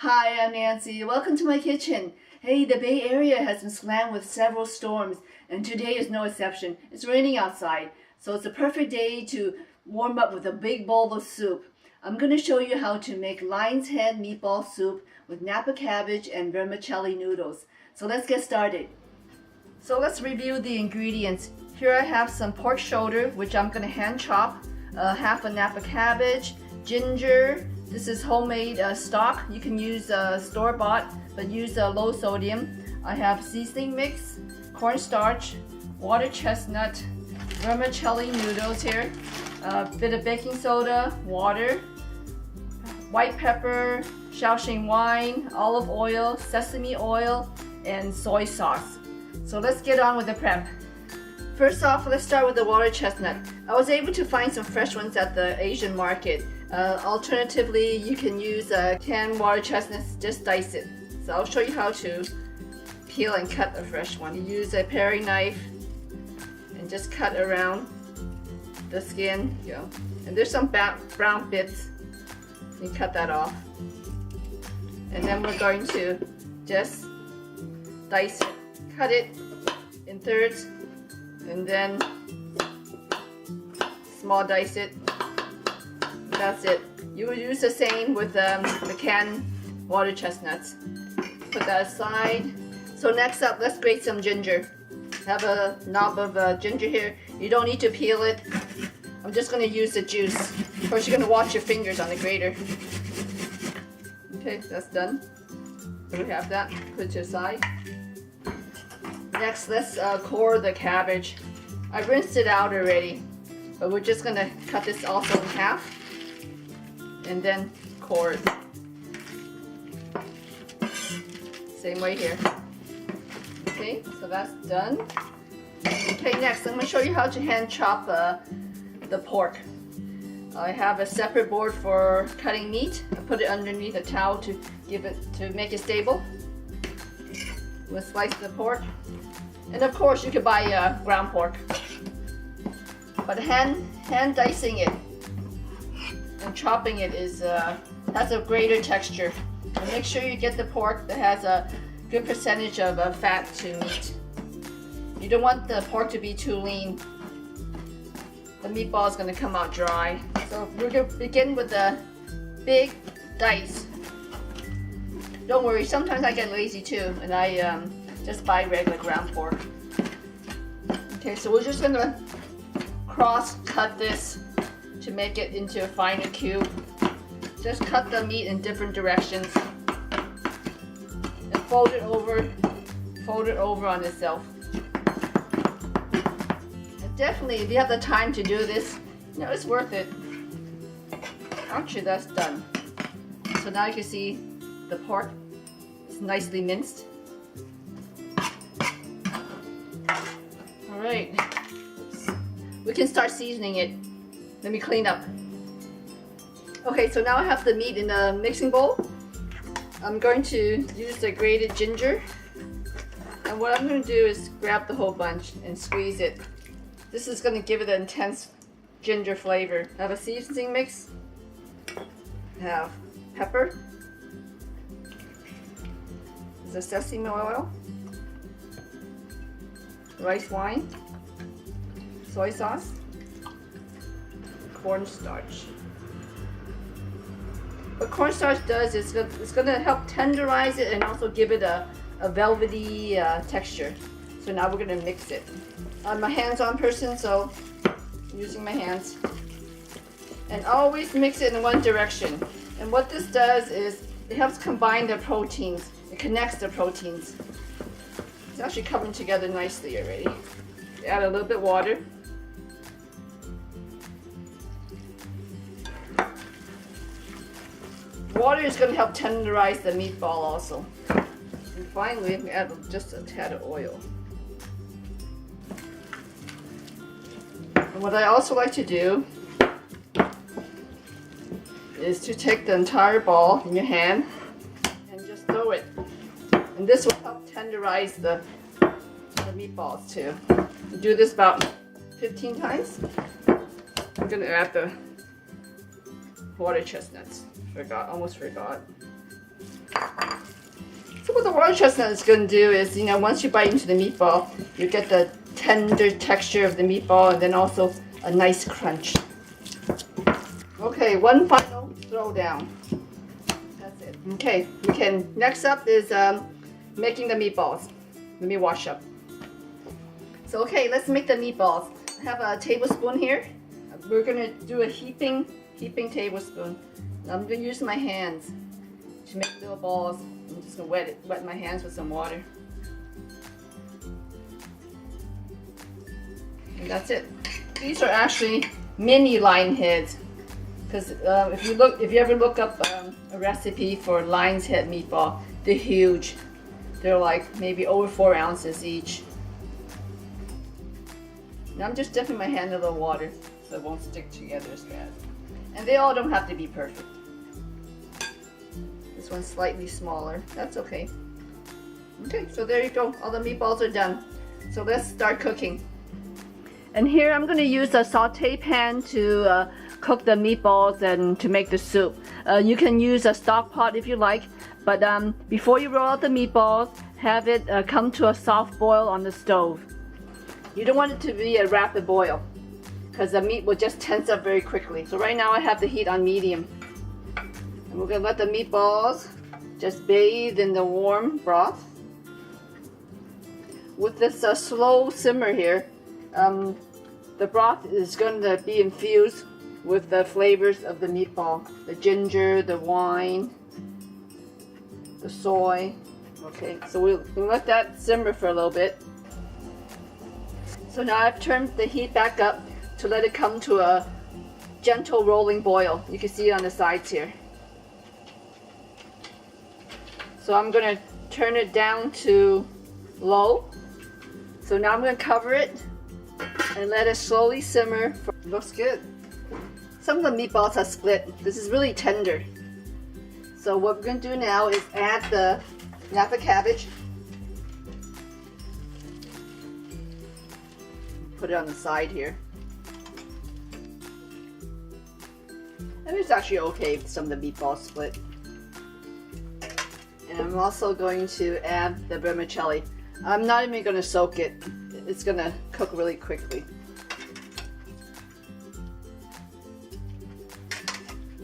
Hi, I'm Nancy. Welcome to my kitchen. Hey, the Bay Area has been slammed with several storms, and today is no exception. It's raining outside, so it's a perfect day to warm up with a big bowl of soup. I'm going to show you how to make lion's head meatball soup with Napa cabbage and vermicelli noodles. So let's get started. So let's review the ingredients. Here I have some pork shoulder, which I'm going to hand chop, half a Napa cabbage, ginger. This is homemade stock. You can use store-bought, but use low sodium. I have seasoning mix, cornstarch, water chestnut, vermicelli noodles here, a bit of baking soda, water, white pepper, Shaoxing wine, olive oil, sesame oil, and soy sauce. So let's get on with the prep. First off, let's start with the water chestnut. I was able to find some fresh ones at the Asian market. Alternatively, you can use canned water chestnuts, just dice it. So I'll show you how to peel and cut a fresh one. You use a paring knife and just cut around the skin. And there's some brown bits. You cut that off. And then we're going to just dice it, cut it in thirds, and then small dice it. That's it. You would use the same with the canned water chestnuts. Put that aside. So next up, let's grate some ginger. I have a knob of ginger here. You don't need to peel it. I'm just going to use the juice. Of course, you're going to watch your fingers on the grater. Okay, that's done. So we have that. Put it to the side. Next, let's core the cabbage. I rinsed it out already, but we're just going to cut this also in half. And then core it. Same way here. Okay, so that's done. Okay, next I'm going to show you how to hand chop the pork. I have a separate board for cutting meat. I put it underneath a towel to make it stable. We'll slice the pork, and of course you could buy ground pork. But hand dicing it and chopping it has a greater texture. And make sure you get the pork that has a good percentage of fat to meat. You don't want the pork to be too lean. The meatball is going to come out dry. So we're going to begin with the big dice. Don't worry, sometimes I get lazy too, and I just buy regular ground pork. Okay, so we're just going to cross cut this to make it into a finer cube. Just cut the meat in different directions and fold it over on itself. And definitely, if you have the time to do this, it's worth it. Actually, that's done. So now you can see the pork is nicely minced. All right, we can start seasoning it. Let me clean up. Okay, so now I have the meat in a mixing bowl. I'm going to use the grated ginger. And what I'm going to do is grab the whole bunch and squeeze it. This is going to give it an intense ginger flavor. I have a seasoning mix. I have pepper. There's a sesame oil. Rice wine. Soy sauce. Cornstarch. What cornstarch does is it's going to help tenderize it and also give it a velvety texture. So now we're going to mix it. I'm a hands-on person, so I'm using my hands. And always mix it in one direction. And what this does is it helps combine the proteins. It connects the proteins. It's actually coming together nicely already. Add a little bit of water. Water is going to help tenderize the meatball also. And finally, we add just a tad of oil. And what I also like to do is to take the entire ball in your hand and just throw it. And this will help tenderize the meatballs too. You do this about 15 times. I'm going to add the water chestnuts. Almost forgot. So what the water chestnut is going to do is, you know, once you bite into the meatball, you get the tender texture of the meatball and then also a nice crunch. Okay, one final throw down. That's it. Okay, we can, next up is making the meatballs. Let me wash up. So okay, let's make the meatballs. I have a tablespoon here. We're going to do a heaping tablespoon. I'm going to use my hands to make little balls. I'm just going to wet my hands with some water. And that's it. These are actually mini lion heads. Because if you ever look up a recipe for lion's head meatball, they're huge. They're like maybe over 4 ounces each. Now I'm just dipping my hand in a little water so it won't stick together as fast. And they all don't have to be perfect. This one's slightly smaller. That's okay. Okay, so there you go. All the meatballs are done. So let's start cooking. And here I'm going to use a saute pan to cook the meatballs and to make the soup. You can use a stock pot if you like, but before you roll out the meatballs, have it come to a soft boil on the stove. You don't want it to be a rapid boil because the meat will just tense up very quickly. So right now I have the heat on medium. And we're going to let the meatballs just bathe in the warm broth. With this slow simmer here, the broth is going to be infused with the flavors of the meatball. The ginger, the wine, the soy. Okay, so we'll let that simmer for a little bit. So now I've turned the heat back up to let it come to a gentle rolling boil. You can see it on the sides here. So I'm going to turn it down to low. So now I'm going to cover it and let it slowly simmer. Looks good. Some of the meatballs are split. This is really tender. So what we're going to do now is add the Napa cabbage. Put it on the side here. And it's actually okay if some of the meatballs split. And I'm also going to add the vermicelli. I'm not even going to soak it. It's going to cook really quickly.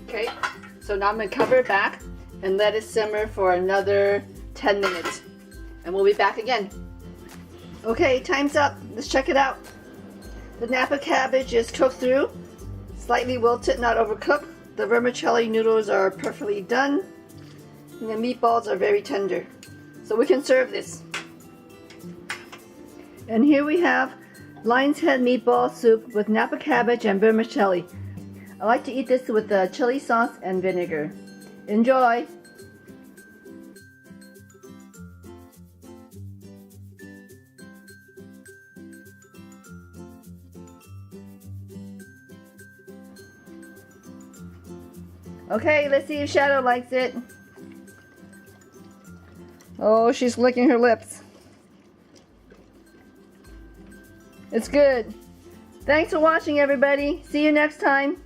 Okay, so now I'm going to cover it back and let it simmer for another 10 minutes. And we'll be back again. Okay, time's up. Let's check it out. The Napa cabbage is cooked through, slightly wilted, not overcooked. The vermicelli noodles are perfectly done. And the meatballs are very tender. So we can serve this. And here we have lion's head meatball soup with Napa cabbage and vermicelli. I like to eat this with chili sauce and vinegar. Enjoy! Okay, let's see if Shadow likes it. Oh, she's licking her lips. It's good. Thanks for watching, everybody. See you next time.